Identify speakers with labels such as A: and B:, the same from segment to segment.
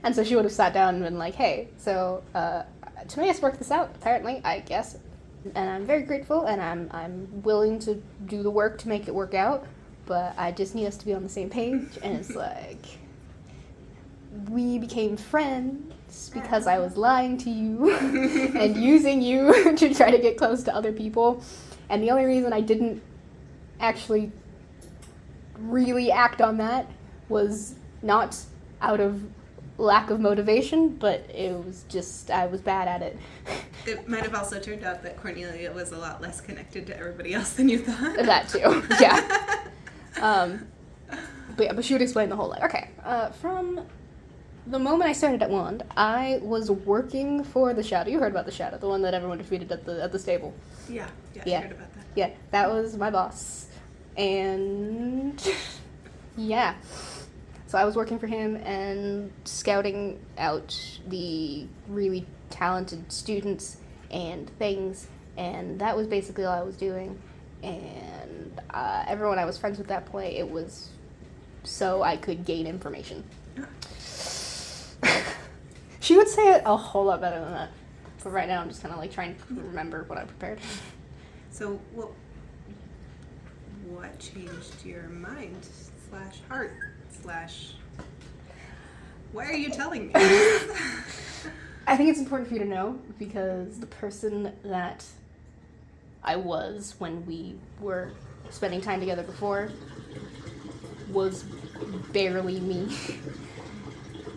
A: And so she would have sat down and been like, hey, so Timaeus worked this out, apparently, I guess. And I'm very grateful, and I'm willing to do the work to make it work out, but I just need us to be on the same page. And it's like, we became friends because I was lying to you and using you to try to get close to other people. And the only reason I didn't actually really act on that was not out of lack of motivation, but it was just, I was bad at it.
B: It might have also turned out that Cornelia was a lot less connected to everybody else than you thought.
A: That too, yeah. But she would explain the whole, like, okay, from the moment I started at Wand, I was working for the Shadow. You heard about the Shadow, the one that everyone defeated at the stable.
B: Yeah, I heard about that.
A: Yeah, that was my boss. And yeah. So I was working for him and scouting out the really talented students and things, and that was basically all I was doing. And everyone I was friends with at that point, it was so I could gain information. She would say it a whole lot better than that. But right now I'm just kind of like trying to remember what I prepared.
B: So what changed your mind / heart / why are you telling me?
A: I think it's important for you to know because the person that I was when we were spending time together before was barely me.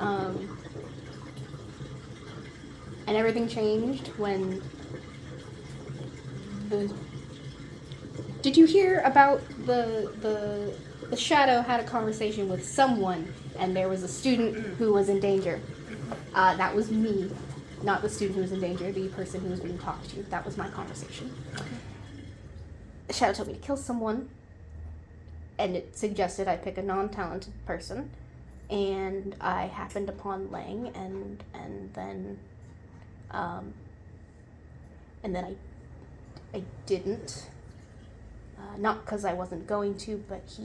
A: And everything changed when Did you hear about the Shadow had a conversation with someone and there was a student who was in danger? That was me, not the student who was in danger, the person who was being talked to. That was my conversation. The Shadow told me to kill someone, and it suggested I pick a non-talented person, and I happened upon Lang, and then I didn't. Not because I wasn't going to, but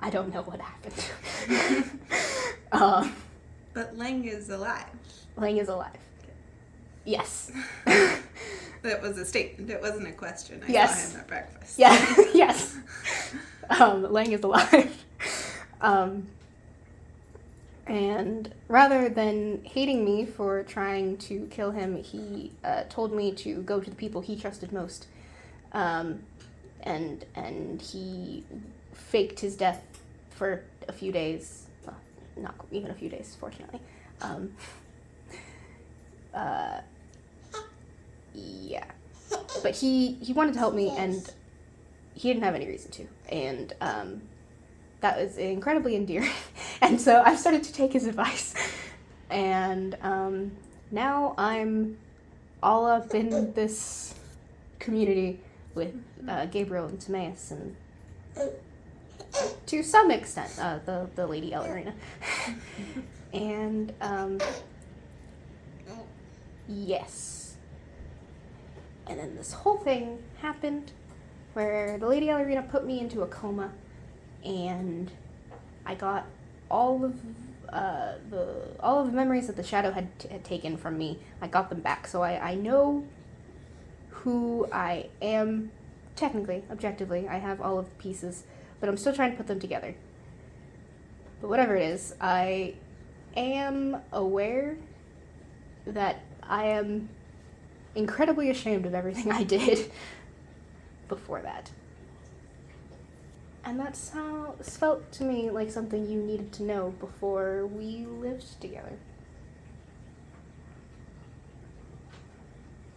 A: I don't know what happened.
B: But Lang is alive.
A: Lang is alive. Yes.
B: That was a statement. It wasn't a question. I
A: Yes.
B: saw him at breakfast.
A: Yeah. Yes. Lang is alive. And rather than hating me for trying to kill him, he told me to go to the people he trusted most. And he faked his death for a few days. Well, not even a few days, fortunately. Yeah. But he wanted to help me, and he didn't have any reason to. And that was incredibly endearing. And so I've started to take his advice. And now I'm all up in this community with Gabriel and Timaeus, and to some extent, the Lady Ellerina. And yes. And then this whole thing happened where the Lady Ellerina put me into a coma, and I got all of the memories that the Shadow had taken from me. I got them back, so I know who I am. Technically, objectively, I have all of the pieces, but I'm still trying to put them together. But whatever it is, I am aware that I am incredibly ashamed of everything I did before that. And that's how it felt to me like something you needed to know before we lived together.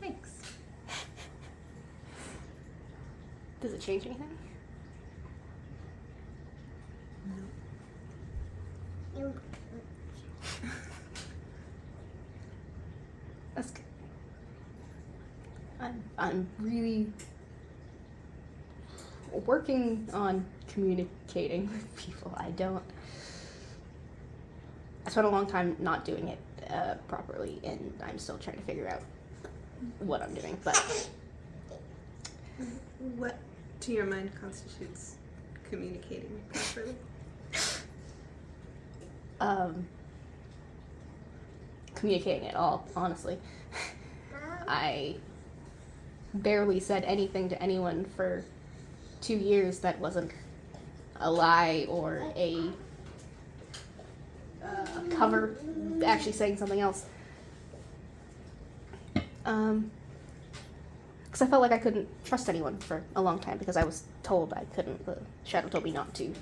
B: Thanks.
A: Does it change anything?
B: No.
A: That's good. I'm really working on communicating with people. I spent a long time not doing it properly, and I'm still trying to figure out what I'm doing. But
B: What, to your mind, constitutes communicating properly?
A: communicating at all, honestly. I barely said anything to anyone for 2 years that wasn't a lie or a cover, actually saying something else. Because I felt like I couldn't trust anyone for a long time because I was told I couldn't. The shadow told me not to.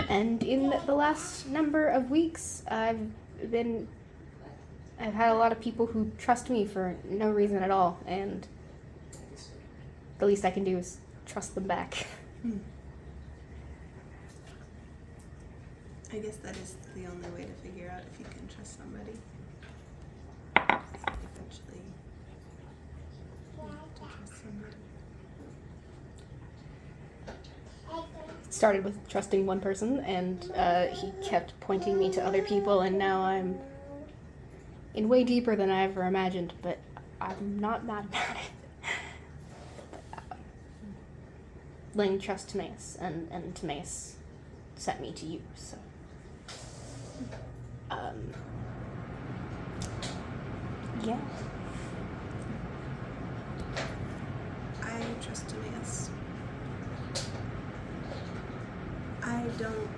A: And in the last number of weeks, I've had a lot of people who trust me for no reason at all, and the least I can do is trust them back.
B: I guess that is the only way to figure out if you can trust somebody. Eventually, you have to trust somebody.
A: It started with trusting one person, and he kept pointing me to other people, and now I'm in way deeper than I ever imagined, but I'm not mad about it. Ling trusts Timaeus, and Timaeus sent me to you, so. Yeah.
B: I trust Timaeus. I don't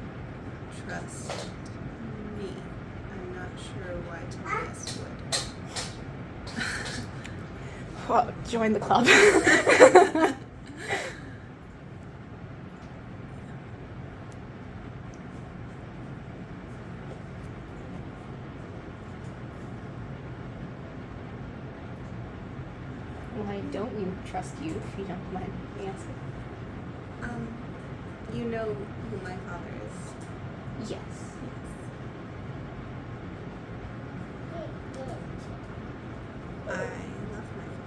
B: trust me. I'm not sure why Timaeus would.
A: Well, join the club. Why don't you trust you, if you don't mind me asking?
B: You know who my father is.
A: Yes.
B: I love my father.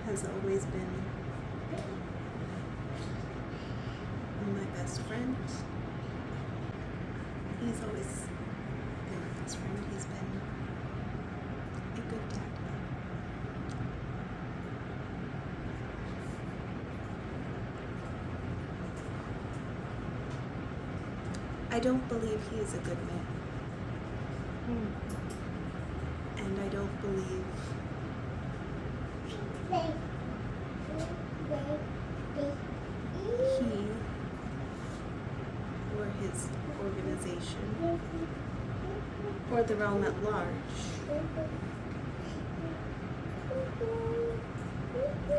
B: He has always been my best friend. He's always been my best friend. He's been a good dad. I don't believe he is a good man. And I don't believe he or his organization or the realm at large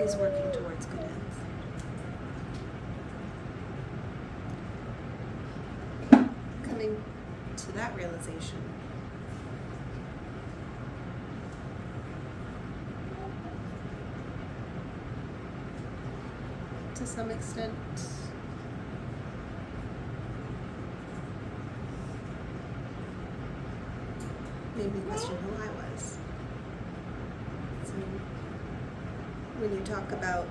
B: is working towards good ends. Coming to that realization, to some extent, made me question who I was. So when you talk about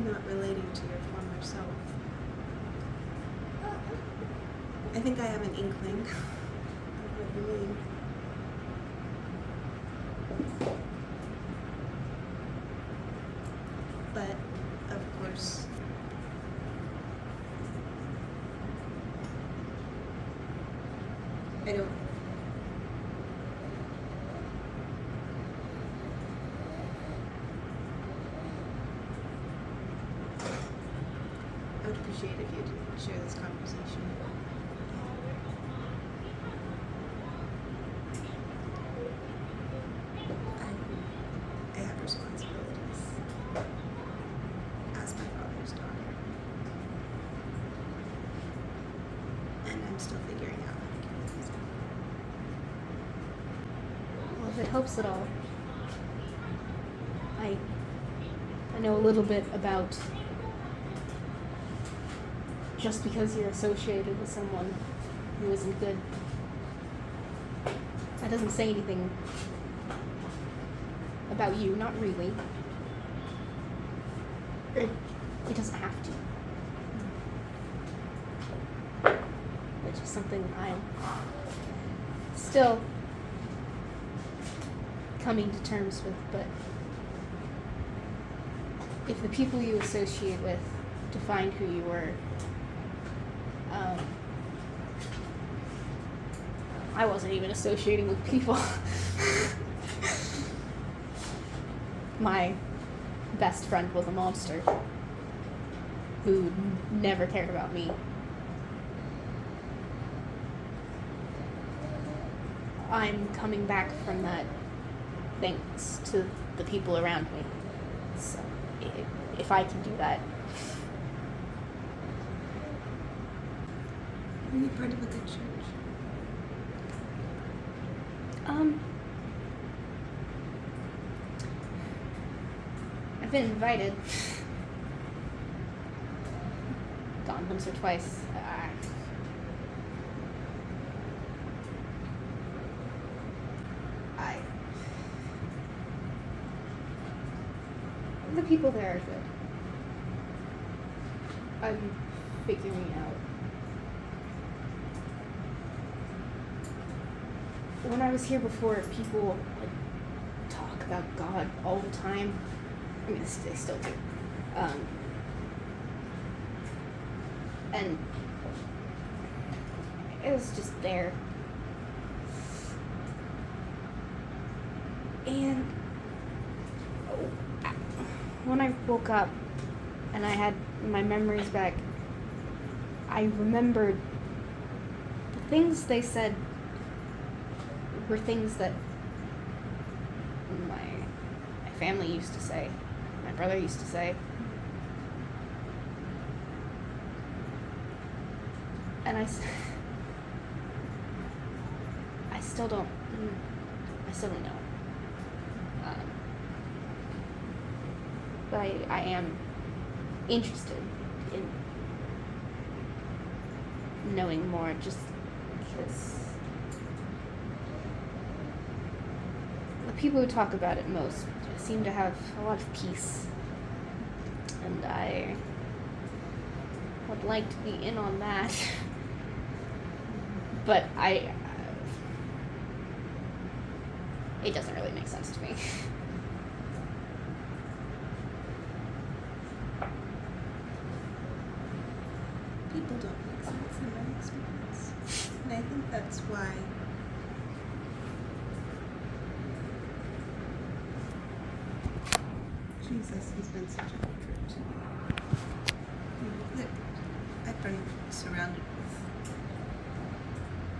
B: not relating to your former self, I think I have an inkling of what you mean. But, of course, I would appreciate if you'd share this conversation. I have responsibilities as my father's daughter. And I'm still figuring out how to carry these out.
A: Well, if it helps at all, I know a little bit about just because you're associated with someone who isn't good. That doesn't say anything about you, not really. It doesn't have to. It's just something I'm still coming to terms with, but if the people you associate with defined who you were, I wasn't even associating with people. My best friend was a monster who never cared about me. I'm coming back from that thanks to the people around me. So, if I can do that.
B: Are you part of a good church?
A: I've been invited. Gone once or twice. The people there are good. I'm figuring out. When I was here before, people would talk about God all the time. I mean, they still do. And it was just there. And when I woke up and I had my memories back, I remembered the things they said were things that my family used to say, my brother used to say. And I still don't know. But I am interested in knowing more, just because the people who talk about it most seem to have a lot of peace, and I would like to be in on that. But it doesn't really make sense to me.
B: People don't make sense in my experience. And I think that's why Jesus has been such a comfort to me. I've been surrounded with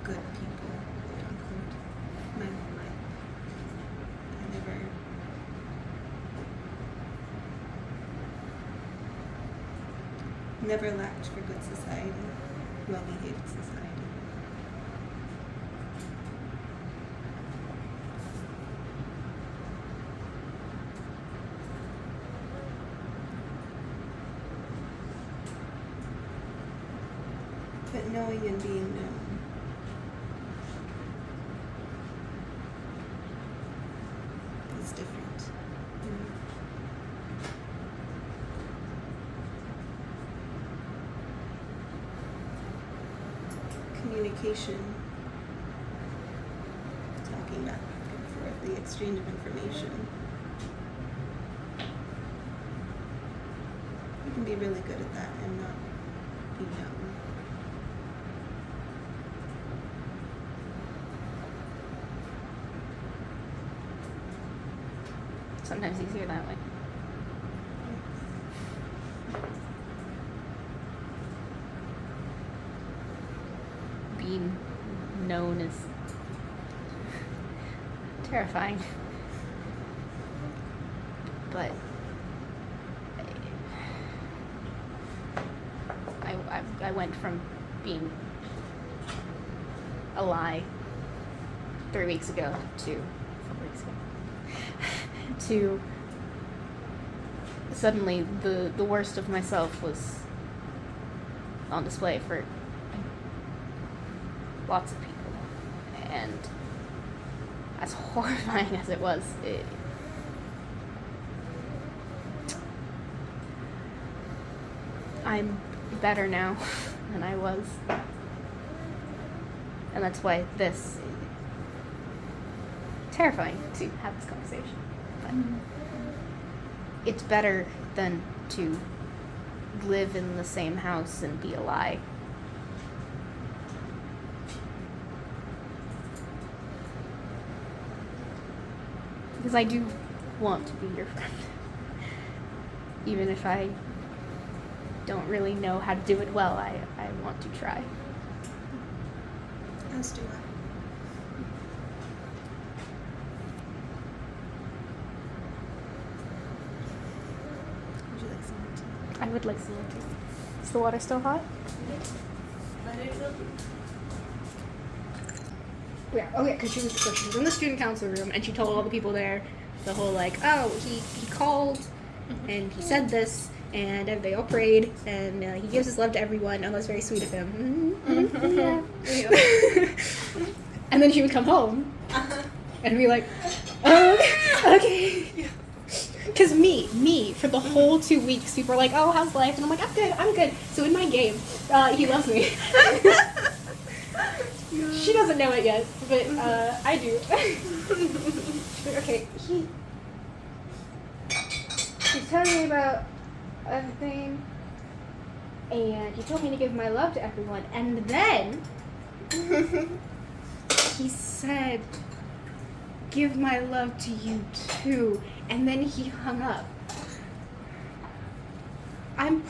B: good people, quote unquote, my whole life. I never lacked for good society, well-behaved society. But knowing and being known is different. You know? Communication, talking back and forth, the exchange of information. You can be really good at that and not be known.
A: Sometimes easier that way. Being known is terrifying. But I went from being a lie 3 weeks ago to 4 weeks ago to suddenly the worst of myself was on display for lots of people, and as horrifying as it was, I'm better now than I was, and that's why this terrifying to have this conversation. But it's better than to live in the same house and be a lie. Because I do want to be your friend. Even if I don't really know how to do it well, I want to try.
B: As do I. Would you like some more tea?
A: I would like some more tea. Is the water still hot? Yeah, oh yeah, because she was in the student council room and she told all the people there the whole like, oh, he called and he said this and they all prayed and he gives his love to everyone and that's very sweet of him. Yeah. And then she would come home and be like, okay. Because me, for the whole 2 weeks, people were like, oh, how's life? And I'm like, I'm good. So in my game, he loves me. She doesn't know it yet, but I do. Okay, he's telling me about everything, and he told me to give my love to everyone, and then he said, give my love to you too, and then he hung up. I am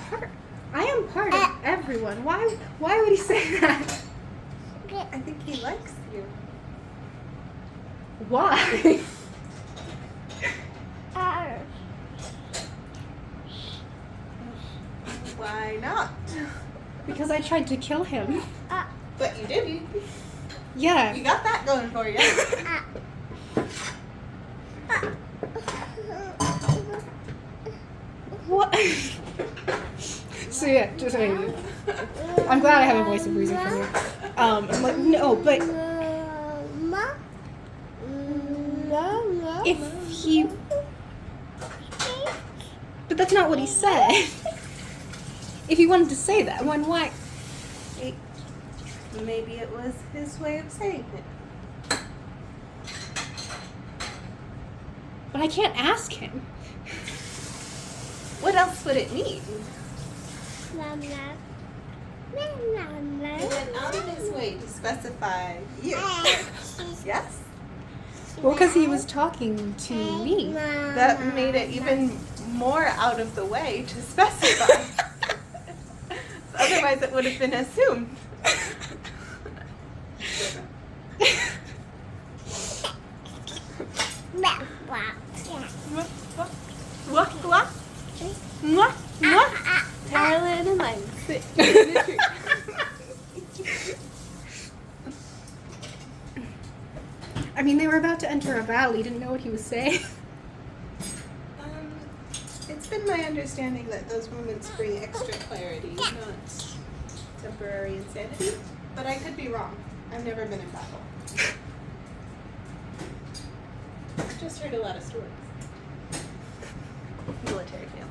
A: part of everyone. Why would he say that?
B: I think he likes you.
A: Why?
B: Why not?
A: Because I tried to kill him.
B: But you did.
A: Yeah.
B: You got that going for you.
A: What? So yeah, just I'm glad I have a voice of reason from you. I'm like, no, but if he, but that's not what he said. If he wanted to say that, why?
B: Maybe it was his way of saying it.
A: But I can't ask him.
B: What else would it mean? He went out of his way to specify you. Yes?
A: Well, because he was talking to me.
B: That made it even more out of the way to specify. Otherwise it would have been assumed. What?
A: Theraline and Cornelia. I mean, they were about to enter a battle. He didn't know what he was saying.
B: It's been my understanding that those moments bring extra clarity, not temporary insanity. But I could be wrong. I've never been in battle. I've just heard a lot of stories. Military family.